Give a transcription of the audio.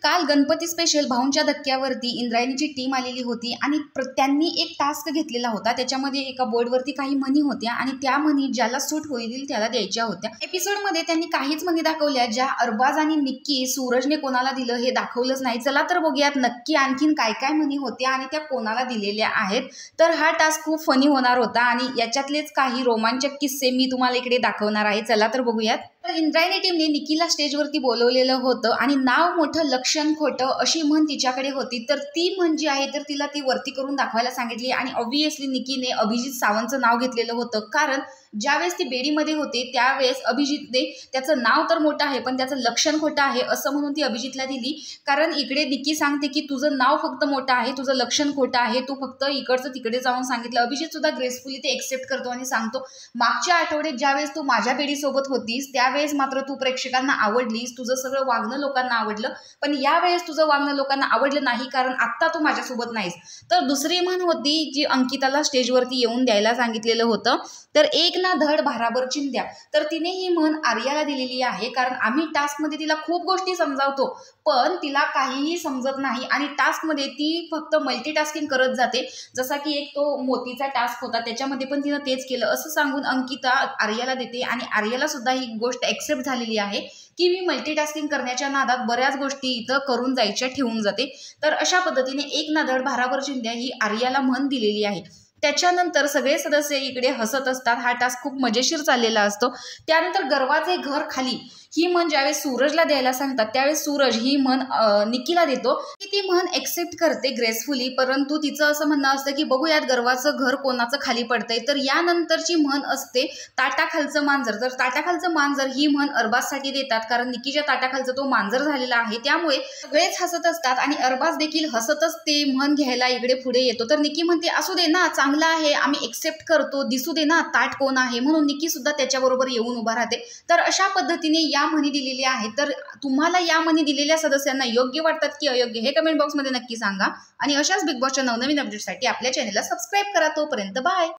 काल Ganpati special भाऊंच्या धक्क्यावरती इंद्रायणीची team आलेली होती आणि त्यांनी एक टास्क घेतलेला होता। त्याच्यामध्ये एका बोर्डवरती काही मनी होत्या आणि त्या मनी ज्याला सूट होईल त्याला द्यायच्या होत्या। एपिसोडमध्ये त्यांनी काहीच मनी दाखवल्या ज्या अरबाज आणि निक्की सूरजने कोणाला दिलं हे दाखवलंच नाही। चला तर बघूयात नक्की आणखीन काय काय मनी होत्या आणि त्या कोणाला दिलेल्या आहेत। तर हा टास्क खूप फनी होणार होता आणि याच्यातलेच काही रोमांचक किस्से मी तुम्हाला इकडे दाखवणार आहे। चला तर बघूयात। तर इंद्रायणी टीमने निक्कीला स्टेजवरती बोलवलेलं होतं आणि नाव मोठं लक्षण खोटं अशी म्हण तिच्याकडे होती। तर ती म्हण जी आहे तर तिला ती वरती करून दाखवायला सांगितली आणि ऑब्व्हियसली निक्कीने अभिजित सावंतचं नाव घेतलेलं होतं, कारण ज्यावेळेस ती बेडीमध्ये होते त्यावेळेस अभिजितने त्याचं नाव तर मोठं आहे पण त्याचं लक्षण खोटं आहे असं म्हणून ती अभिजितला दिली। कारण इकडे निक्की सांगते की तुझं नाव फक्त मोठं आहे, तुझं लक्षण खोटं आहे, तू फक्त इकडचं तिकडे जाऊन सांगितलं। अभिजित सुद्धा ग्रेसफुली ते एक्सेप्ट करतो आणि सांगतो मागच्या आठवड्यात ज्यावेळेस तू माझ्या बेडीसोबत होतीस त्यावेळेस मात्र तू प्रेक्षकांना आवडलीस, तुझं सगळं वागणं लोकांना आवडलं, पण यावेळेस तुझं वागणं लोकांना आवडलं नाही कारण आत्ता तू माझ्यासोबत नाहीस। तर दुसरी म्हण होती जी अंकिताला स्टेजवरती येऊन द्यायला सांगितलेलं होतं, तर एक ना धड भाराभर चिंध्या। तर तिने ही म्हण आर्याला दिलेली आहे, कारण आम्ही टास्कमध्ये तिला खूप गोष्टी समजावतो पण तिला काहीही समजत नाही आणि टास्कमध्ये ती फक्त मल्टीटास्किंग करत जाते। जसा की एक तो मोतीचा टास्क होता त्याच्यामध्ये पण तिनं तेच केलं असं सांगून अंकिता आर्याला देते आणि आर्याला सुद्धा ही गोष्ट एक्सेप्ट झालेली आहे की मी मल्टीटास्किंग करण्याच्या नादात बऱ्याच गोष्टी इथं करून जायच्या ठेवून जाते। तर अशा पद्धतीने एक ना धड भाराभर चिंध्या ही आर्याला म्हण दिलेली आहे। त्याच्यानंतर सगळे सदस्य इकडे हसत असतात। हा टास्क खूप मजेशीर चाललेला असतो। त्यानंतर गर्वाचे घर खाली ही म्हण ज्यावेळेस सूरजला द्यायला सांगतात त्यावेळेस सूरज ही म्हण निक्कीला देतो की ती म्हण एक्सेप्ट करते ग्रेसफुली, परंतु तिचं असं म्हणणं असतं की बघूयात गर्वाचं घर कोणाचं खाली पडतंय। तर यानंतरची म्हण असते ताटाखालचं मांजर। तर ताटाखालचं मांजर ही म्हण अरबाजसाठी देतात कारण निक्कीच्या ताटाखालचं तो मांजर झालेला आहे, त्यामुळे सगळेच हसत असतात आणि अरबाज देखील हसतच ते म्हण घ्यायला इकडे पुढे येतो। तर निक्की म्हणते असू दे ना, चांगला आहे, आम्ही एक्सेप्ट करतो, दिसू दे ना ताट कोण आहे, म्हणून निक्की सुद्धा त्याच्याबरोबर येऊन उभा राहते। तर अशा पद्धतीने या म्हणी दिलेल्या आहेत। तर तुम्हाला या म्हणी दिलेल्या सदस्यांना योग्य वाटतात की अयोग्य हे कमेंट बॉक्समध्ये नक्की सांगा आणि अशाच बिग बॉसच्या नवनवीन अपडेटसाठी आपल्या चॅनलला सबस्क्राईब करा। तोपर्यंत बाय।